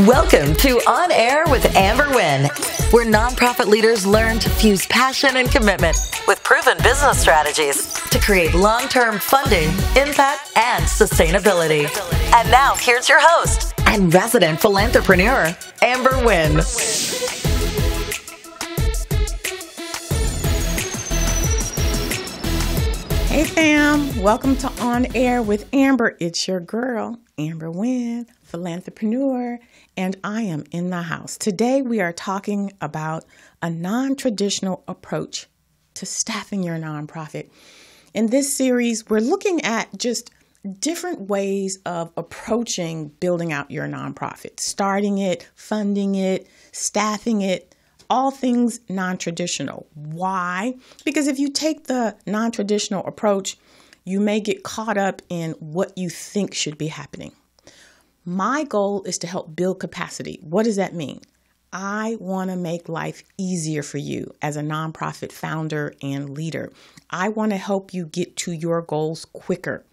Welcome to On Air with Amber Wynn, where nonprofit leaders learn to fuse passion and commitment with proven business strategies to create long-term funding, impact, and sustainability. And now, here's your host and resident philanthrepreneur, Amber Wynn. Hey fam, welcome to On Air with Amber. It's your girl, Amber Wynn, Philanthrepreneur, and I am in the house. Today we are talking about a non-traditional approach to staffing your nonprofit. In this series, we're looking at just different ways of approaching building out your nonprofit, starting it, funding it, staffing it, all things non-traditional. Why? Because if you take the non-traditional approach, you may get caught up in what you think should be happening. My goal is to help build capacity. What does that mean? I want to make life easier for you as a nonprofit founder and leader. I want to help you get to your goals quicker.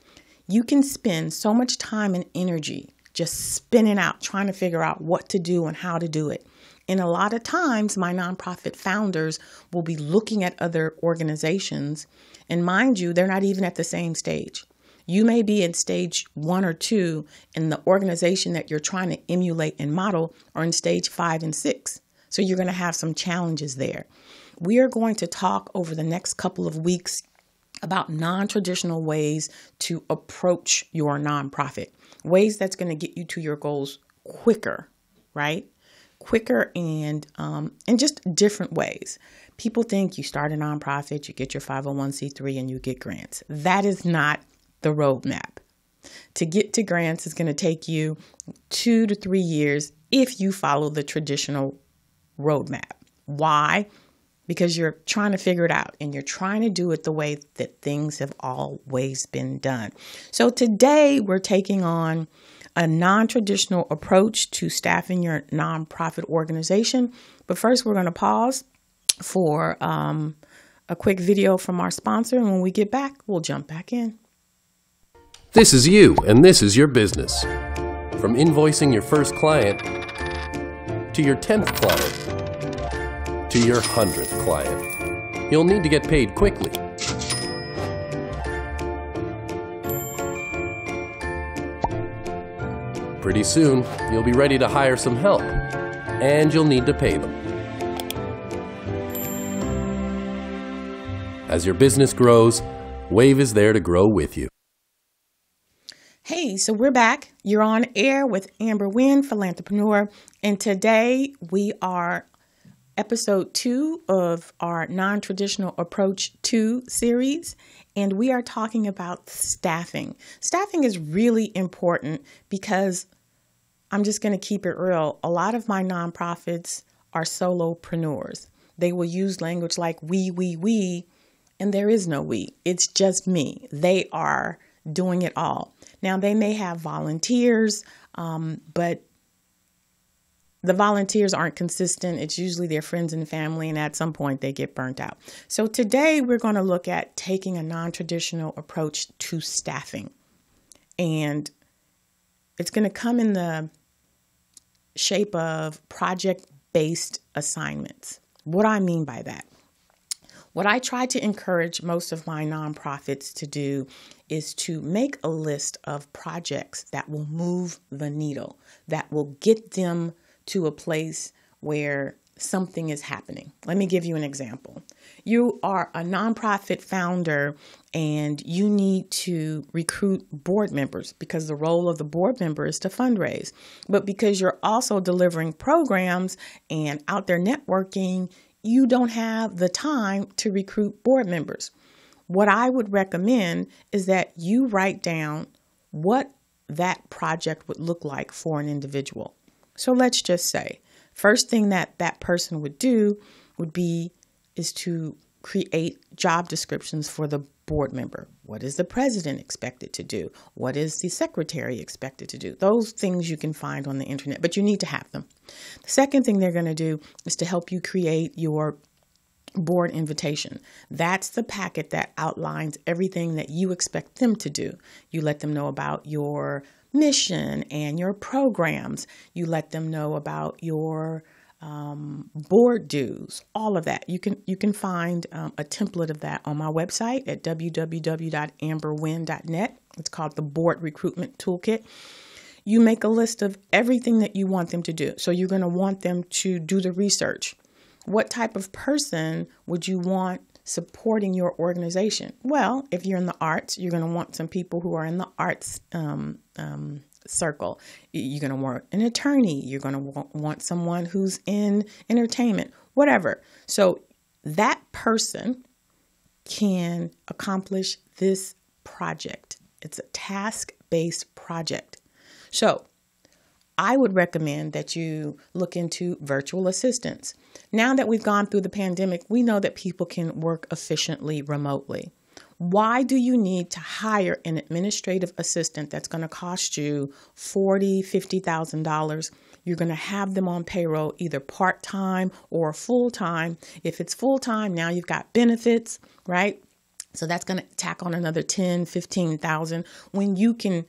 You can spend so much time and energy just spinning out, trying to figure out what to do and how to do it. And a lot of times, my nonprofit founders will be looking at other organizations. And mind you, they're not even at the same stage. You may be in stage 1 or 2, and the organization that you're trying to emulate and model are in stage 5 and 6. So you're going to have some challenges there. We are going to talk over the next couple of weeks about non-traditional ways to approach your nonprofit, ways that's going to get you to your goals quicker, right? Quicker and just different ways. People think you start a nonprofit, you get your 501c3 and you get grants. That is not the roadmap. To get to grants is going to take you 2 to 3 years if you follow the traditional roadmap. Why? Because you're trying to figure it out and you're trying to do it the way that things have always been done. So today we're taking on a non-traditional approach to staffing your nonprofit organization. But first, we're going to pause for a quick video from our sponsor. And when we get back, we'll jump back in. This is you, and this is your business. From invoicing your first client, to your 10th client, to your 100th client, you'll need to get paid quickly. Pretty soon, you'll be ready to hire some help, and you'll need to pay them. As your business grows, Wave is there to grow with you. Hey, so we're back. You're on air with Amber Wynn, Philanthrepreneur, and today we are episode 2 of our Non-Traditional Approach 2 series, and we are talking about staffing. Staffing is really important because I'm just going to keep it real. A lot of my nonprofits are solopreneurs. They will use language like we, and there is no we. It's just me. They are doing it all. Now, they may have volunteers, but the volunteers aren't consistent. It's usually their friends and family, and at some point they get burnt out. So today we're going to look at taking a non-traditional approach to staffing. And it's going to come in the shape of project-based assignments. What do I mean by that? What I try to encourage most of my nonprofits to do is to make a list of projects that will move the needle, that will get them to a place where something is happening. Let me give you an example. You are a nonprofit founder and you need to recruit board members because the role of the board member is to fundraise. But because you're also delivering programs and out there networking, you don't have the time to recruit board members. What I would recommend is that you write down what that project would look like for an individual. So let's just say, first thing that person would do is to create job descriptions for the board member. What is the president expected to do? What is the secretary expected to do? Those things you can find on the internet, but you need to have them. The second thing they're going to do is to help you create your board invitation. That's the packet that outlines everything that you expect them to do. You let them know about your mission and your programs. You let them know about your board dues, all of that. You can find a template of that on my website at www.amberwynn.net. It's called the Board Recruitment Toolkit. You make a list of everything that you want them to do. So you're going to want them to do the research. What type of person would you want supporting your organization? Well, if you're in the arts, you're going to want some people who are in the arts circle. You're going to want an attorney. You're going to want someone who's in entertainment, whatever. So that person can accomplish this project. It's a task-based project. So I would recommend that you look into virtual assistants. Now that we've gone through the pandemic, we know that people can work efficiently remotely. Why do you need to hire an administrative assistant that's going to cost you $40,000, $50,000? You're going to have them on payroll either part-time or full-time. If it's full-time, now you've got benefits, right? So that's going to tack on another $10,000, $15,000. When you can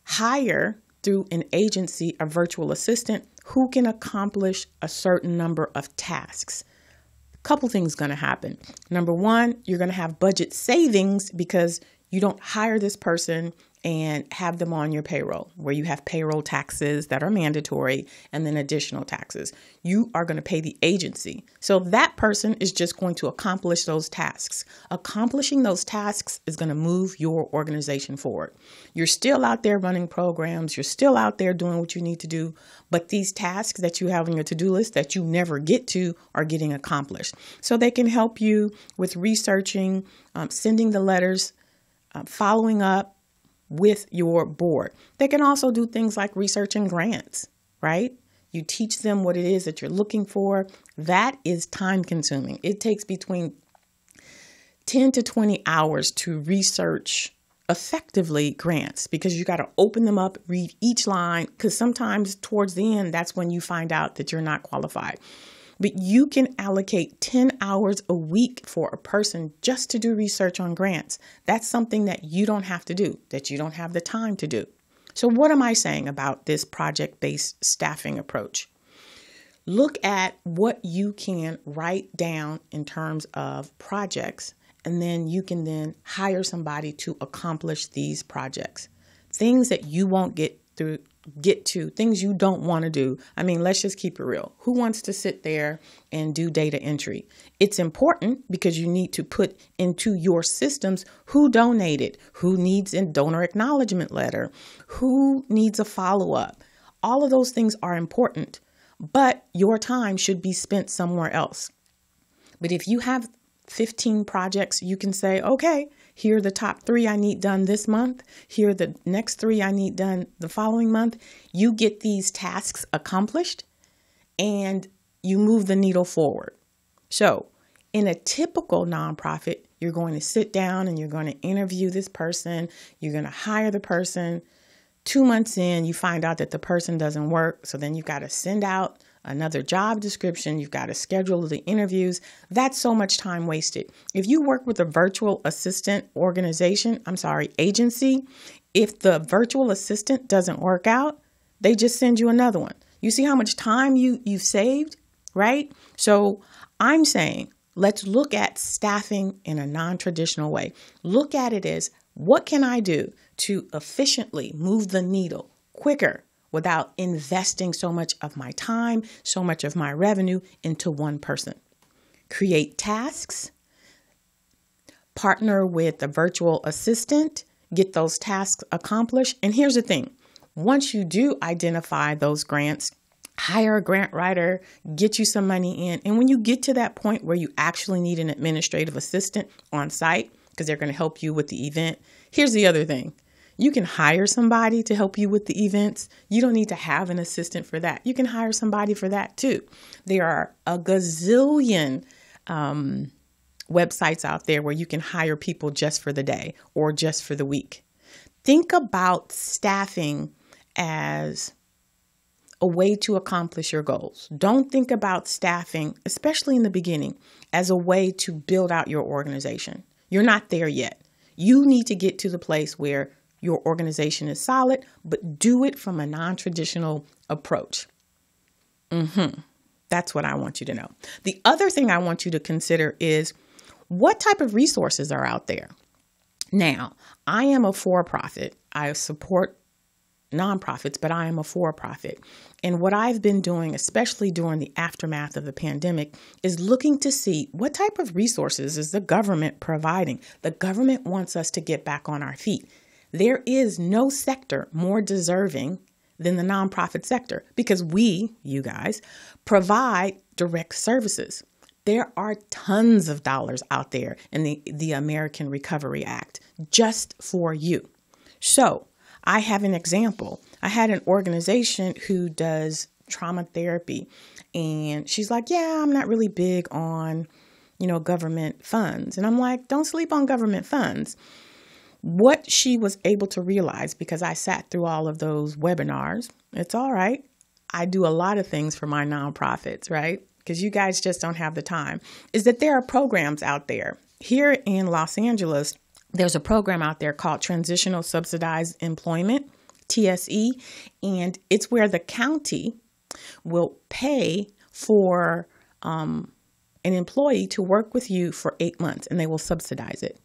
hire through an agency a virtual assistant who can accomplish a certain number of tasks. A couple things going to happen. Number one, you're going to have budget savings because you don't hire this person and have them on your payroll, where you have payroll taxes that are mandatory and then additional taxes. You are going to pay the agency. So that person is just going to accomplish those tasks. Accomplishing those tasks is going to move your organization forward. You're still out there running programs. You're still out there doing what you need to do. But these tasks that you have on your to-do list that you never get to are getting accomplished. So they can help you with researching, sending the letters, following up with your board. They can also do things like researching grants, right? You teach them what it is that you're looking for. That is time consuming. It takes between 10 to 20 hours to research effectively grants because you got to open them up, read each line, because sometimes towards the end, that's when you find out that you're not qualified. But you can allocate 10 hours a week for a person just to do research on grants. That's something that you don't have to do, that you don't have the time to do. So what am I saying about this project-based staffing approach? Look at what you can write down in terms of projects, and then you can then hire somebody to accomplish these projects. Things that you won't get to, things you don't want to do. I mean, let's just keep it real. Who wants to sit there and do data entry? It's important because you need to put into your systems who donated, who needs a donor acknowledgement letter, who needs a follow-up. All of those things are important, but your time should be spent somewhere else. But if you have 15 projects, you can say, okay, here are the top 3 I need done this month. Here are the next 3 I need done the following month. You get these tasks accomplished and you move the needle forward. So in a typical nonprofit, you're going to sit down and you're going to interview this person. You're going to hire the person. 2 months in, you find out that the person doesn't work. So then you've got to send out another job description. You've got to schedule the interviews. That's so much time wasted. If you work with a virtual assistant agency, if the virtual assistant doesn't work out, they just send you another one. You see how much time you've saved, right? So I'm saying, let's look at staffing in a non-traditional way. Look at it as, what can I do to efficiently move the needle quicker without investing so much of my time, so much of my revenue into one person? Create tasks, partner with a virtual assistant, get those tasks accomplished. And here's the thing. Once you do identify those grants, hire a grant writer, get you some money in. And when you get to that point where you actually need an administrative assistant on site, because they're going to help you with the event, here's the other thing. You can hire somebody to help you with the events. You don't need to have an assistant for that. You can hire somebody for that too. There are a gazillion websites out there where you can hire people just for the day or just for the week. Think about staffing as a way to accomplish your goals. Don't think about staffing, especially in the beginning, as a way to build out your organization. You're not there yet. You need to get to the place where your organization is solid, but do it from a non-traditional approach. That's what I want you to know. The other thing I want you to consider is what type of resources are out there. Now, I am a for-profit. I support nonprofits, but I am a for-profit. And what I've been doing, especially during the aftermath of the pandemic, is looking to see what type of resources is the government providing. The government wants us to get back on our feet. There is no sector more deserving than the nonprofit sector because we, you guys, provide direct services. There are tons of dollars out there in the American Recovery Act just for you. So I have an example. I had an organization who does trauma therapy, and she's like, yeah, I'm not really big on, government funds. And I'm like, don't sleep on government funds. What she was able to realize, because I sat through all of those webinars, it's all right. I do a lot of things for my nonprofits, right? Because you guys just don't have the time, is that there are programs out there. Here in Los Angeles, there's a program out there called Transitional Subsidized Employment, TSE, and it's where the county will pay for an employee to work with you for 8 months, and they will subsidize it.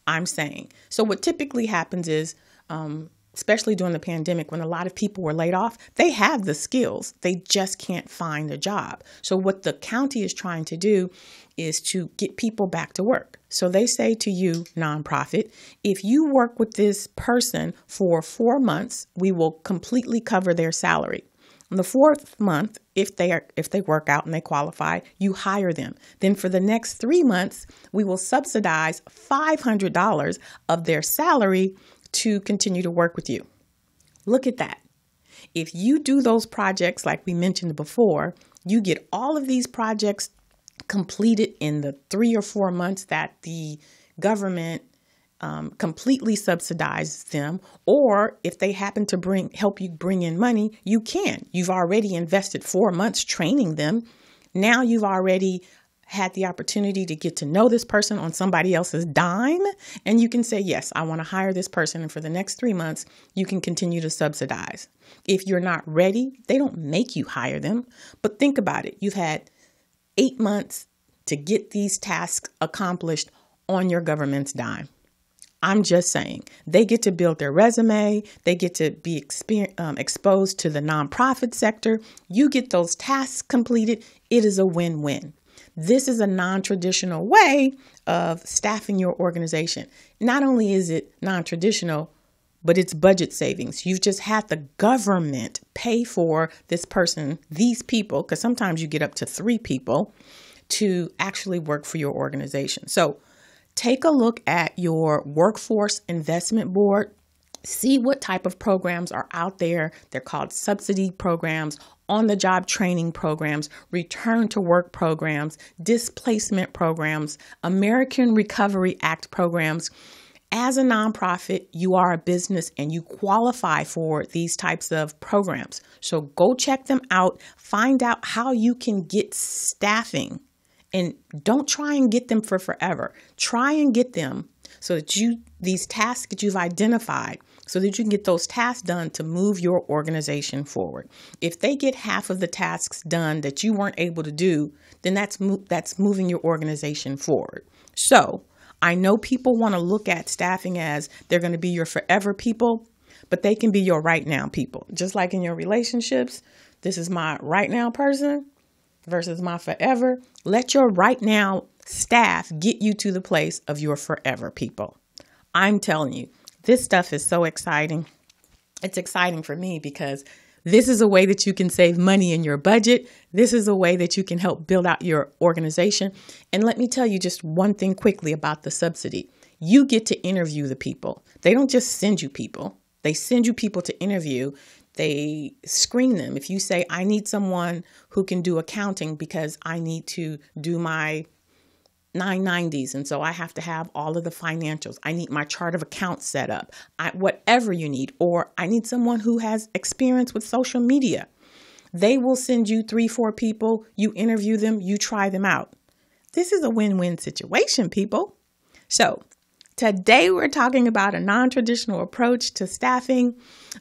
I'm saying. So what typically happens is, especially during the pandemic, when a lot of people were laid off, they have the skills. They just can't find a job. So what the county is trying to do is to get people back to work. So they say to you, nonprofit, if you work with this person for 4 months, we will completely cover their salary. In the 4th month, if they work out and they qualify, you hire them. Then for the next 3 months, we will subsidize $500 of their salary to continue to work with you. Look at that. If you do those projects like we mentioned before, you get all of these projects completed in the 3 or 4 months that the government completely subsidize them, or if they happen to help you bring in money, you can. You've already invested 4 months training them. Now you've already had the opportunity to get to know this person on somebody else's dime, and you can say, yes, I want to hire this person, and for the next 3 months, you can continue to subsidize. If you're not ready, they don't make you hire them, but think about it. You've had 8 months to get these tasks accomplished on your government's dime. I'm just saying, they get to build their resume. They get to be exposed to the nonprofit sector. You get those tasks completed. It is a win-win. This is a non-traditional way of staffing your organization. Not only is it non-traditional, but it's budget savings. You've just had the government pay for this person, these people, because sometimes you get up to 3 people to actually work for your organization. So take a look at your workforce investment board. See what type of programs are out there. They're called subsidy programs, on-the-job training programs, return to work programs, displacement programs, American Recovery Act programs. As a nonprofit, you are a business and you qualify for these types of programs. So go check them out. Find out how you can get staffing. And don't try and get them for forever. Try and get them so that these tasks that you've identified, so that you can get those tasks done to move your organization forward. If they get half of the tasks done that you weren't able to do, then that's moving your organization forward. So I know people want to look at staffing as they're going to be your forever people, but they can be your right now people. Just like in your relationships, this is my right now person versus my forever. Let your right now staff get you to the place of your forever people. I'm telling you, this stuff is so exciting. It's exciting for me because this is a way that you can save money in your budget. This is a way that you can help build out your organization. And let me tell you just one thing quickly about the subsidy. You get to interview the people. They don't just send you people. They send you people to interview. They screen them. If you say, I need someone who can do accounting because I need to do my 990s. And so I have to have all of the financials. I need my chart of accounts set up, whatever you need. Or I need someone who has experience with social media. They will send you 3-4 people. You interview them. You try them out. This is a win-win situation, people. So today we're talking about a non-traditional approach to staffing.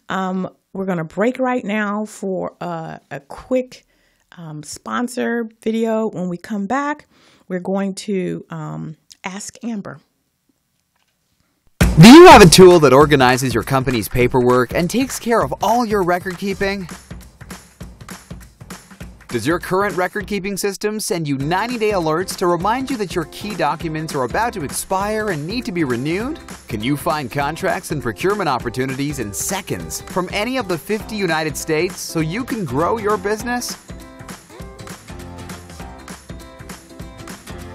We're going to break right now for a quick sponsor video. When we come back, we're going to ask Amber. Do you have a tool that organizes your company's paperwork and takes care of all your record keeping? Does your current record-keeping system send you 90-day alerts to remind you that your key documents are about to expire and need to be renewed? Can you find contracts and procurement opportunities in seconds from any of the 50 United States so you can grow your business?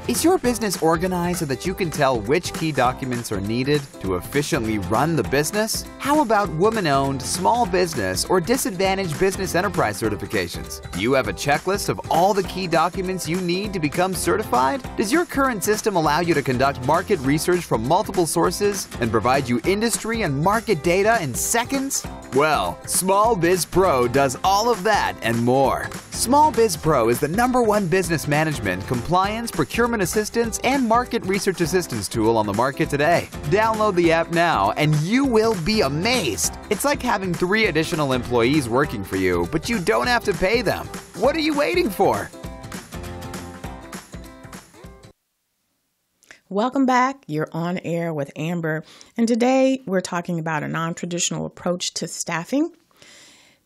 Is your business organized so that you can tell which key documents are needed to efficiently run the business? How about woman-owned, small business, or disadvantaged business enterprise certifications? Do you have a checklist of all the key documents you need to become certified? Does your current system allow you to conduct market research from multiple sources and provide you industry and market data in seconds? Well, Small Biz Pro does all of that and more. Small Biz Pro is the #1 business management, compliance, procurement assistance, and market research assistance tool on the market today. Download the app now and you will be amazed. It's like having 3 additional employees working for you, but you don't have to pay them. What are you waiting for? Welcome back. You're on air with Amber. And today we're talking about a non-traditional approach to staffing.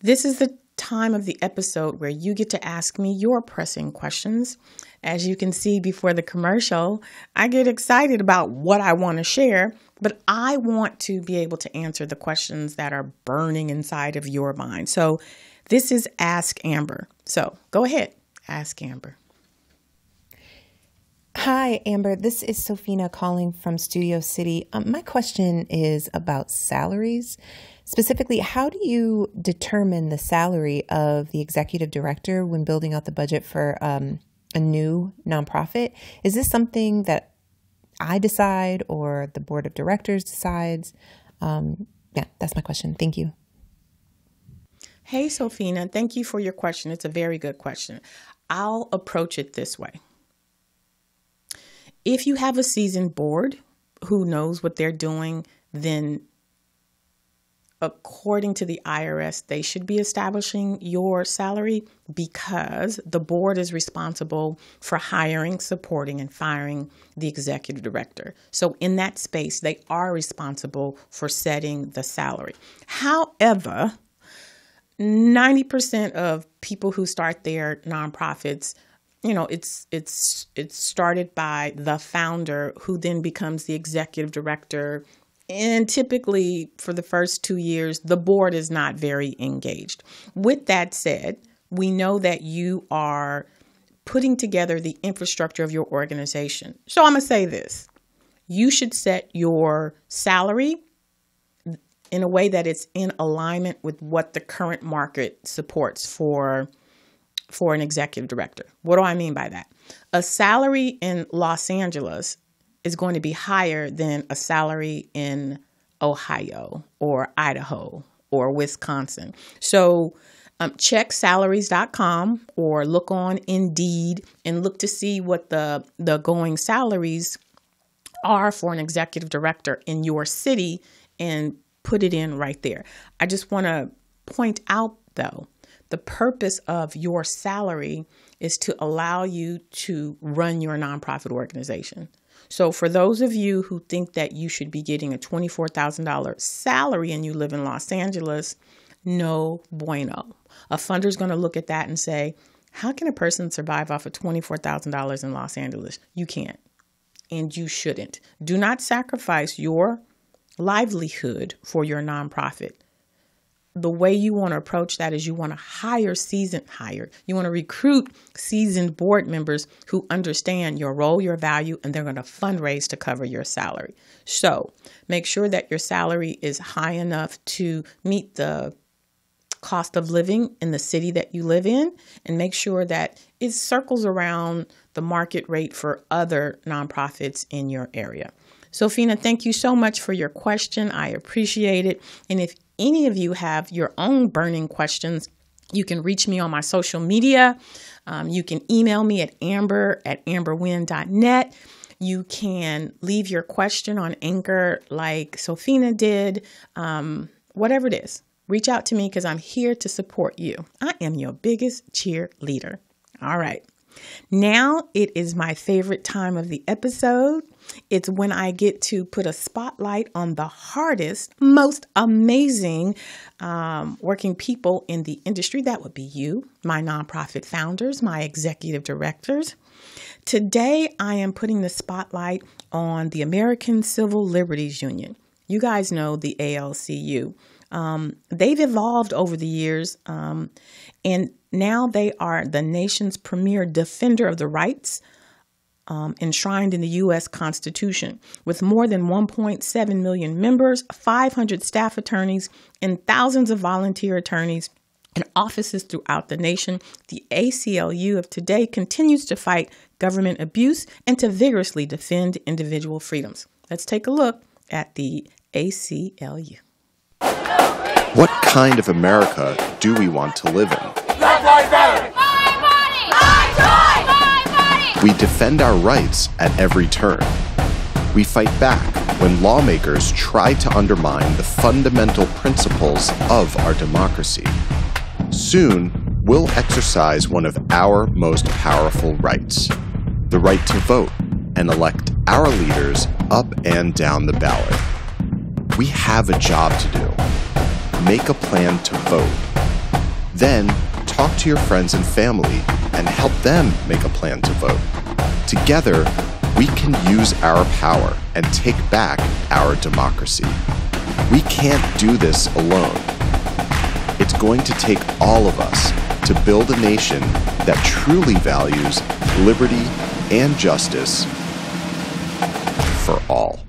This is the time of the episode where you get to ask me your pressing questions. As you can see before the commercial, I get excited about what I want to share, but I want to be able to answer the questions that are burning inside of your mind. So this is Ask Amber. So go ahead, ask Amber. Hi, Amber. This is Sofina calling from Studio City. My question is about salaries. Specifically, how do you determine the salary of the executive director when building out the budget for a new nonprofit? Is this something that I decide or the board of directors decides? Yeah, that's my question. Thank you. Hey, Sofina. Thank you for your question. It's a very good question. I'll approach it this way. If you have a seasoned board who knows what they're doing, then according to the IRS, they should be establishing your salary because the board is responsible for hiring, supporting, and firing the executive director. So in that space, they are responsible for setting the salary. However, 90% of people who start their nonprofits, you know, it's started by the founder who then becomes the executive director. And typically for the first 2 years, the board is not very engaged. With that said, we know that you are putting together the infrastructure of your organization. So I'm going to say this. You should set your salary in a way that it's in alignment with what the current market supports for an executive director. What do I mean by that? A salary in Los Angeles is going to be higher than a salary in Ohio or Idaho or Wisconsin. So check salaries.com or look on Indeed and look to see what the going salaries are for an executive director in your city and put it in right there. I just want to point out, though, the purpose of your salary is to allow you to run your nonprofit organization. So for those of you who think that you should be getting a $24,000 salary and you live in Los Angeles, no bueno. A funder is going to look at that and say, how can a person survive off of $24,000 in Los Angeles? You can't, and you shouldn't. Do not sacrifice your livelihood for your nonprofit. The way you want to approach that is you want to you want to recruit seasoned board members who understand your role, your value, and they're going to fundraise to cover your salary. So make sure that your salary is high enough to meet the cost of living in the city that you live in, and make sure that it circles around the market rate for other nonprofits in your area. Sophina, thank you so much for your question. I appreciate it. And if any of you have your own burning questions, you can reach me on my social media. You can email me at amber@amberwynn.net. You can leave your question on Anchor like Sophina did. Whatever it is, reach out to me because I'm here to support you. I am your biggest cheerleader. All right. Now it is my favorite time of the episode. It's when I get to put a spotlight on the hardest, most amazing working people in the industry. That would be you, my nonprofit founders, my executive directors. Today, I am putting the spotlight on the American Civil Liberties Union. You guys know the ACLU. They've evolved over the years, and now they are the nation's premier defender of the rights enshrined in the U.S. Constitution. With more than 1.7 million members, 500 staff attorneys, and thousands of volunteer attorneys and offices throughout the nation, the ACLU of today continues to fight government abuse and to vigorously defend individual freedoms. Let's take a look at the ACLU. What kind of America do we want to live in? Black Lives Matter! My body! My choice! My body! We defend our rights at every turn. We fight back when lawmakers try to undermine the fundamental principles of our democracy. Soon, we'll exercise one of our most powerful rights, the right to vote and elect our leaders up and down the ballot. We have a job to do. Make a plan to vote. Then, talk to your friends and family and help them make a plan to vote. Together, we can use our power and take back our democracy. We can't do this alone. It's going to take all of us to build a nation that truly values liberty and justice for all.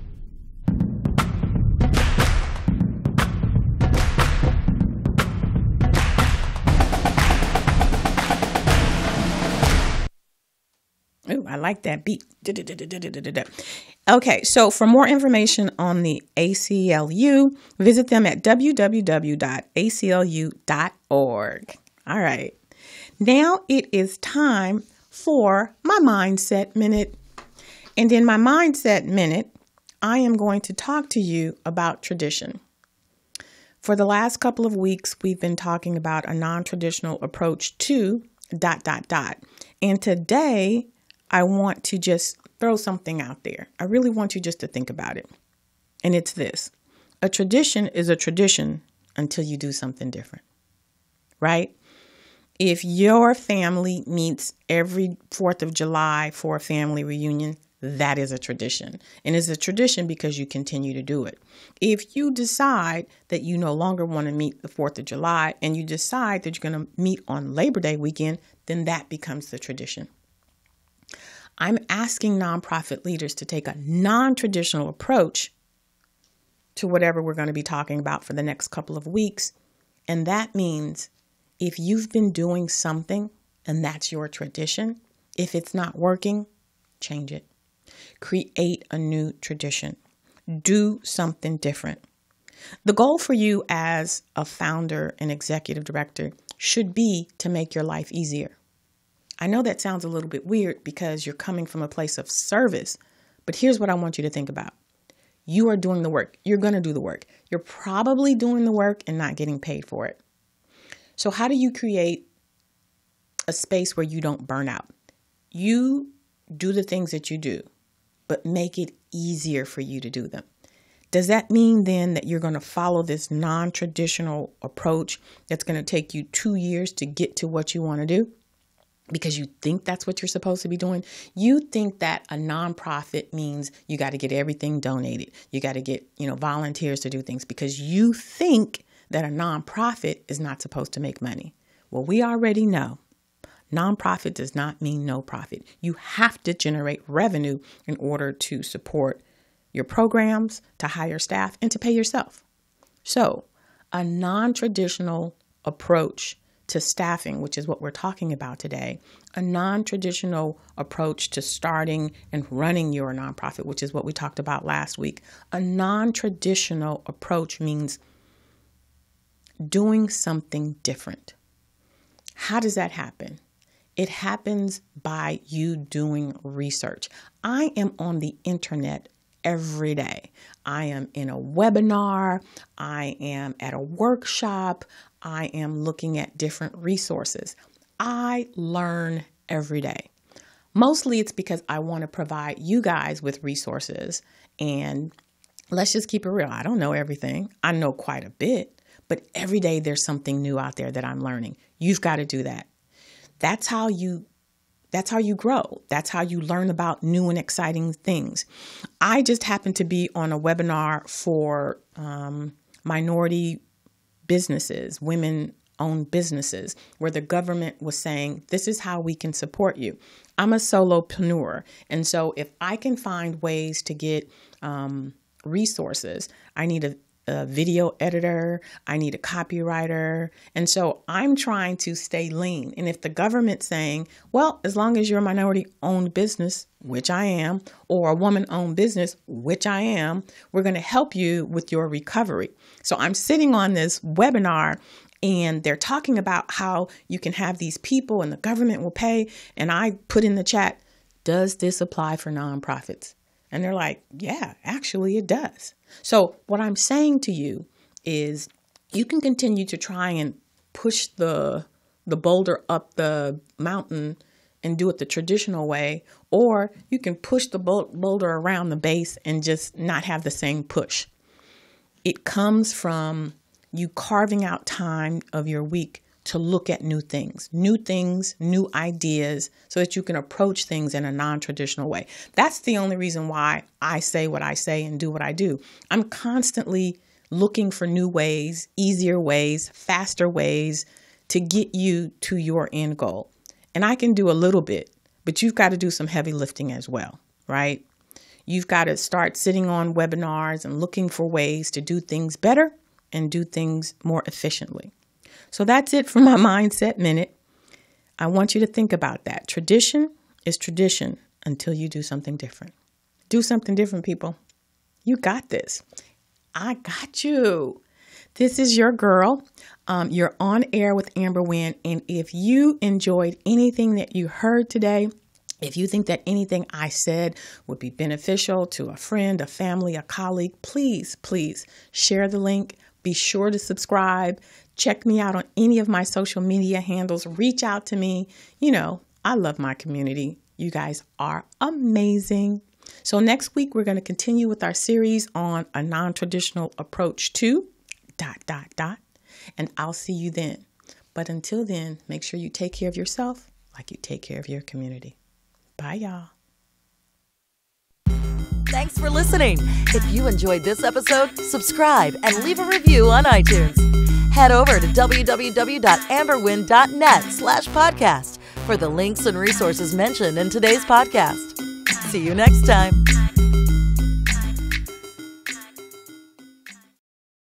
Ooh, I like that beat. Okay, so for more information on the ACLU, visit them at www.aclu.org. All right, now it is time for my Mindset Minute. And in my Mindset Minute, I am going to talk to you about tradition. For the last couple of weeks, we've been talking about a non-traditional approach to ... And today, I want to just throw something out there. I really want you just to think about it. And it's this. A tradition is a tradition until you do something different, right? If your family meets every 4th of July for a family reunion, that is a tradition. And it's a tradition because you continue to do it. If you decide that you no longer want to meet the 4th of July and you decide that you're going to meet on Labor Day weekend, then that becomes the tradition. I'm asking nonprofit leaders to take a non-traditional approach to whatever we're going to be talking about for the next couple of weeks. And that means if you've been doing something and that's your tradition, if it's not working, change it. Create a new tradition. Do something different. The goal for you as a founder and executive director should be to make your life easier. I know that sounds a little bit weird because you're coming from a place of service, but here's what I want you to think about. You are doing the work. You're going to do the work. You're probably doing the work and not getting paid for it. So how do you create a space where you don't burn out? You do the things that you do, but make it easier for you to do them. Does that mean then that you're going to follow this non-traditional approach that's going to take you 2 years to get to what you want to do? Because you think that's what you're supposed to be doing. You think that a nonprofit means you got to get everything donated. You got to get, volunteers to do things because you think that a nonprofit is not supposed to make money. Well, we already know nonprofit does not mean no profit. You have to generate revenue in order to support your programs, to hire staff, and to pay yourself. So a non-traditional approach to staffing, which is what we're talking about today, a non-traditional approach to starting and running your nonprofit, which is what we talked about last week. A non-traditional approach means doing something different. How does that happen? It happens by you doing research. I am on the internet every day. I am in a webinar. I am at a workshop. I am looking at different resources. I learn every day. Mostly it's because I want to provide you guys with resources. And let's just keep it real. I don't know everything. I know quite a bit, but every day there's something new out there that I'm learning. You've got to do that. That's how you grow. That's how you learn about new and exciting things. I just happened to be on a webinar for minority businesses, women-owned businesses, where the government was saying, this is how we can support you. I'm a solopreneur. And so if I can find ways to get resources, I need a video editor, I need a copywriter. And so I'm trying to stay lean. And if the government's saying, well, as long as you're a minority-owned business, which I am, or a woman-owned business, which I am, we're going to help you with your recovery. So I'm sitting on this webinar and they're talking about how you can have these people and the government will pay. And I put in the chat, does this apply for nonprofits? And they're like, yeah, actually it does. So what I'm saying to you is you can continue to try and push the boulder up the mountain and do it the traditional way, or you can push the boulder around the base and just not have the same push. It comes from you carving out time of your week to look at new things, new ideas, so that you can approach things in a non-traditional way. That's the only reason why I say what I say and do what I do. I'm constantly looking for new ways, easier ways, faster ways to get you to your end goal. And I can do a little bit, but you've got to do some heavy lifting as well, right? You've got to start sitting on webinars and looking for ways to do things better and do things more efficiently. So that's it for my Mindset Minute. I want you to think about that. Tradition is tradition until you do something different. Do something different, people. You got this. I got you. This is your girl. You're on air with Amber Wynn. And if you enjoyed anything that you heard today, if you think that anything I said would be beneficial to a friend, a family, a colleague, please, please share the link. Be sure to subscribe. Check me out on any of my social media handles. Reach out to me. You know, I love my community. You guys are amazing. So next week, we're going to continue with our series on a non-traditional approach to ... And I'll see you then. But until then, make sure you take care of yourself like you take care of your community. Bye, y'all. Thanks for listening. If you enjoyed this episode, subscribe and leave a review on iTunes. Head over to www.amberwynn.net/podcast for the links and resources mentioned in today's podcast. See you next time.